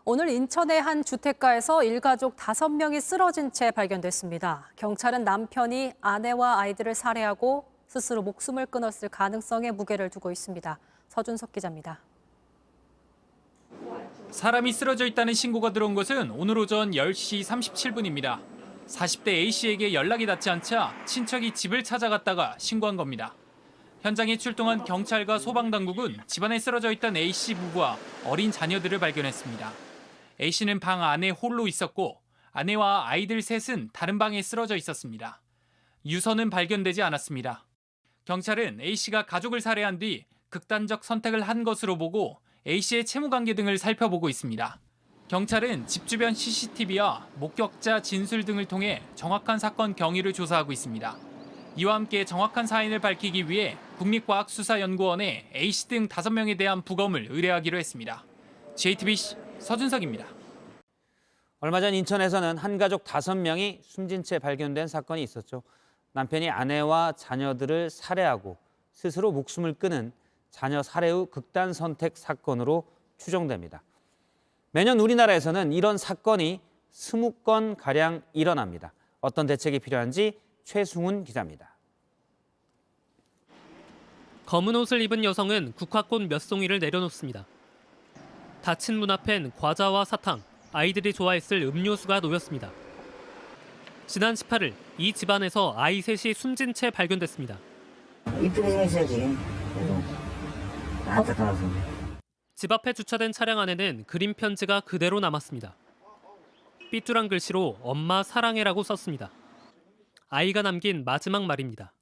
오늘 인천의 한 주택가에서 일가족 5명이 쓰러진 채 발견됐습니다. 경찰은 남편이 아내와 아이들을 살해하고 스스로 목숨을 끊었을 가능성에 무게를 두고 있습니다. 서준석 기자입니다. 사람이 쓰러져 있다는 신고가 들어온 것은 오늘 오전 10시 37분입니다. 40대 A씨에게 연락이 닿지 않자 친척이 집을 찾아갔다가 신고한 겁니다. 현장에 출동한 경찰과 소방당국은 집안에 쓰러져 있던 A씨 부부와 어린 자녀들을 발견했습니다. A씨는 방 안에 홀로 있었고 아내와 아이들 셋은 다른 방에 쓰러져 있었습니다. 유서는 발견되지 않았습니다. 경찰은 A씨가 가족을 살해한 뒤 극단적 선택을 한 것으로 보고 A씨의 채무관계 등을 살펴보고 있습니다. 경찰은 집 주변 CCTV와 목격자 진술 등을 통해 정확한 사건 경위를 조사하고 있습니다. 이와 함께 정확한 사인을 밝히기 위해 국립과학수사연구원에 A씨 등 5명에 대한 부검을 의뢰하기로 했습니다. JTBC 서준석입니다. 얼마 전 인천에서는 한 가족 5명이 숨진 채 발견된 사건이 있었죠. 남편이 아내와 자녀들을 살해하고 스스로 목숨을 끊은 자녀 살해 후 극단 선택 사건으로 추정됩니다. 매년 우리나라에서는 이런 사건이 20건가량 일어납니다. 어떤 대책이 필요한지 최승훈 기자입니다. 검은 옷을 입은 여성은 국화꽃 몇 송이를 내려놓습니다. 닫힌 문 앞엔 과자와 사탕, 아이들이 좋아했을 음료수가 놓였습니다. 지난 18일 이 집안에서 아이 셋이 숨진 채 발견됐습니다. 이쁘게 생겼어야지. 안타까워서. 집 앞에 주차된 차량 안에는 그림 편지가 그대로 남았습니다. 삐뚤한 글씨로 엄마 사랑해라고 썼습니다. 아이가 남긴 마지막 말입니다.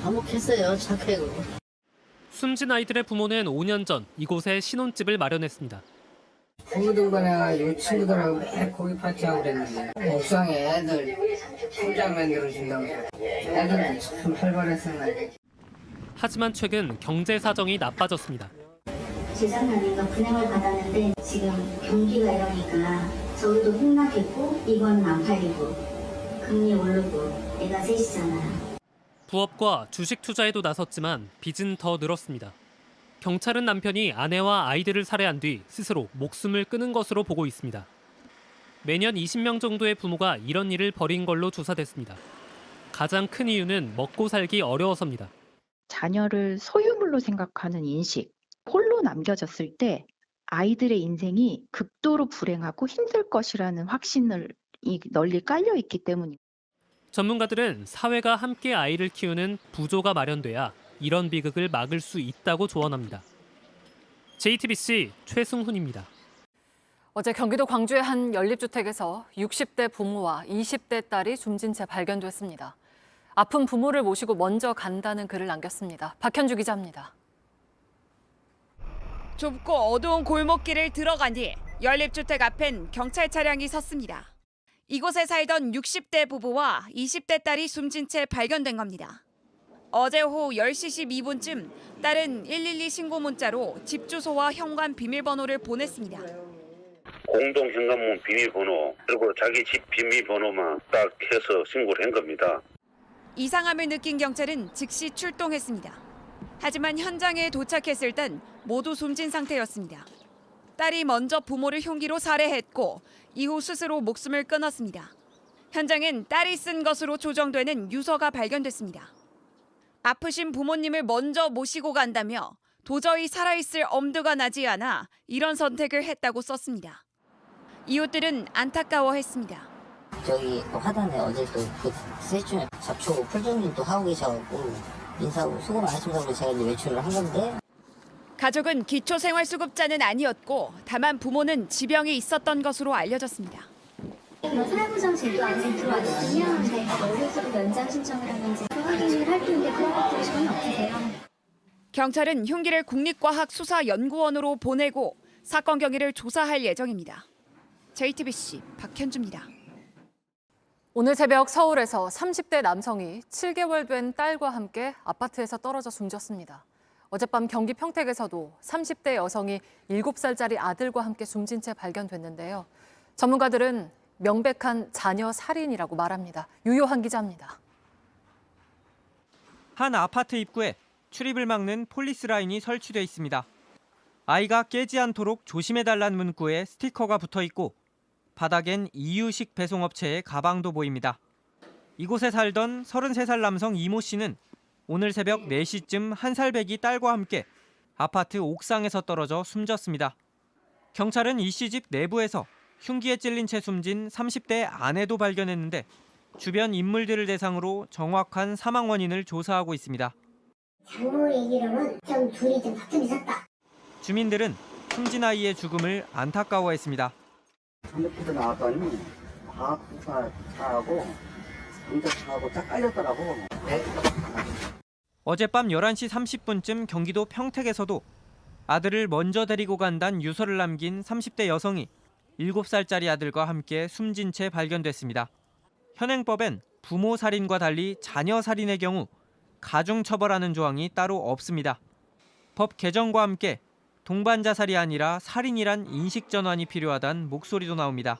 화목했어요, 착해요. 숨진 아이들의 부모는 5년 전 이곳에 신혼집을 마련했습니다. 부모들과 이 친구들하고 매일 고기 파티하고 그랬는데 옥상에 애들 풀장 만들어준다고 애들도 참 활발했었는데. 하지만 최근 경제 사정이 나빠졌습니다. 재산난인가 분양을 받았는데 지금 경기가 이러니까 저희도 흥락했고 이건 안 팔리고 금리 오르고 애가 셋이잖아요. 부업과 주식 투자에도 나섰지만 빚은 더 늘었습니다. 경찰은 남편이 아내와 아이들을 살해한 뒤 스스로 목숨을 끊은 것으로 보고 있습니다. 매년 20명 정도의 부모가 이런 일을 벌인 걸로 조사됐습니다. 가장 큰 이유는 먹고 살기 어려워서입니다. 자녀를 소유물로 생각하는 인식, 홀로 남겨졌을 때 아이들의 인생이 극도로 불행하고 힘들 것이라는 확신을 널리 깔려 있기 때문입니다. 전문가들은 사회가 함께 아이를 키우는 구조가 마련돼야 이런 비극을 막을 수 있다고 조언합니다. JTBC 최승훈입니다. 어제 경기도 광주의 한 연립주택에서 60대 부모와 20대 딸이 숨진 채 발견됐습니다. 아픈 부모를 모시고 먼저 간다는 글을 남겼습니다. 박현주 기자입니다. 좁고 어두운 골목길을 들어간 뒤 연립주택 앞엔 경찰 차량이 섰습니다. 이곳에 살던 60대 부부와 20대 딸이 숨진 채 발견된 겁니다. 어제 오후 10시 12분쯤 딸은 112 신고 문자로 집 주소와 현관 비밀번호를 보냈습니다. 공동 현관문 비밀번호 그리고 자기 집 비밀번호만 딱 해서 신고를 한 겁니다. 이상함을 느낀 경찰은 즉시 출동했습니다. 하지만 현장에 도착했을 땐 모두 숨진 상태였습니다. 딸이 먼저 부모를 흉기로 살해했고 이후 스스로 목숨을 끊었습니다. 현장엔 딸이 쓴 것으로 조정되는 유서가 발견됐습니다. 아프신 부모님을 먼저 모시고 간다며 도저히 살아있을 엄두가 나지 않아 이런 선택을 했다고 썼습니다. 이웃들은 안타까워했습니다. 저기 화단에 어제 또그 셋중에 잡초 풀정리도 하고 계셔갖고 인사하고 수고 많으신다고 제가 이제 외출을 한 건데. 가족은 기초생활수급자는 아니었고 다만 부모는 지병이 있었던 것으로 알려졌습니다. 사회보장 제도 안에 들어왔거든요. 저희가 월급수급 연장 신청을 하는지 그 확인을 할 텐데 그런 것들이 전혀 없으세요. 경찰은 흉기를 국립과학수사연구원으로 보내고 사건 경위를 조사할 예정입니다. JTBC 박현주입니다. 오늘 새벽 서울에서 30대 남성이 7개월 된 딸과 함께 아파트에서 떨어져 숨졌습니다. 어젯밤 경기 평택에서도 30대 여성이 7살짜리 아들과 함께 숨진 채 발견됐는데요. 전문가들은 명백한 자녀 살인이라고 말합니다. 유효한 기자입니다. 한 아파트 입구에 출입을 막는 폴리스 라인이 설치돼 있습니다. 아이가 깨지 않도록 조심해달라는 문구에 스티커가 붙어 있고 바닥엔 이유식 배송업체의 가방도 보입니다. 이곳에 살던 33살 남성 이모 씨는 오늘 새벽 4시쯤 1살 배기 딸과 함께 아파트 옥상에서 떨어져 숨졌습니다. 경찰은 이 씨 집 내부에서 흉기에 찔린 채 숨진 30대 아내도 발견했는데 주변 인물들을 대상으로 정확한 사망 원인을 조사하고 있습니다. 장모 얘기로는 좀 둘이 좀 다툼이 있었다. 주민들은 숨진 아이의 죽음을 안타까워했습니다. 전력부터 나왔더니 과학부사 차하고 경찰차하고 딱 깔렸더라고. 어젯밤 11시 30분쯤 경기도 평택에서도 아들을 먼저 데리고 간다는 유서를 남긴 30대 여성이 7살짜리 아들과 함께 숨진 채 발견됐습니다. 현행법엔 부모 살인과 달리 자녀 살인의 경우 가중처벌하는 조항이 따로 없습니다. 법 개정과 함께 동반 자살이 아니라 살인이란 인식 전환이 필요하다는 목소리도 나옵니다.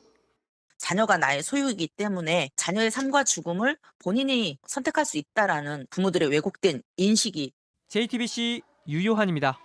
자녀가 나의 소유이기 때문에 자녀의 삶과 죽음을 본인이 선택할 수 있다라는 부모들의 왜곡된 인식이 JTBC 유요한입니다.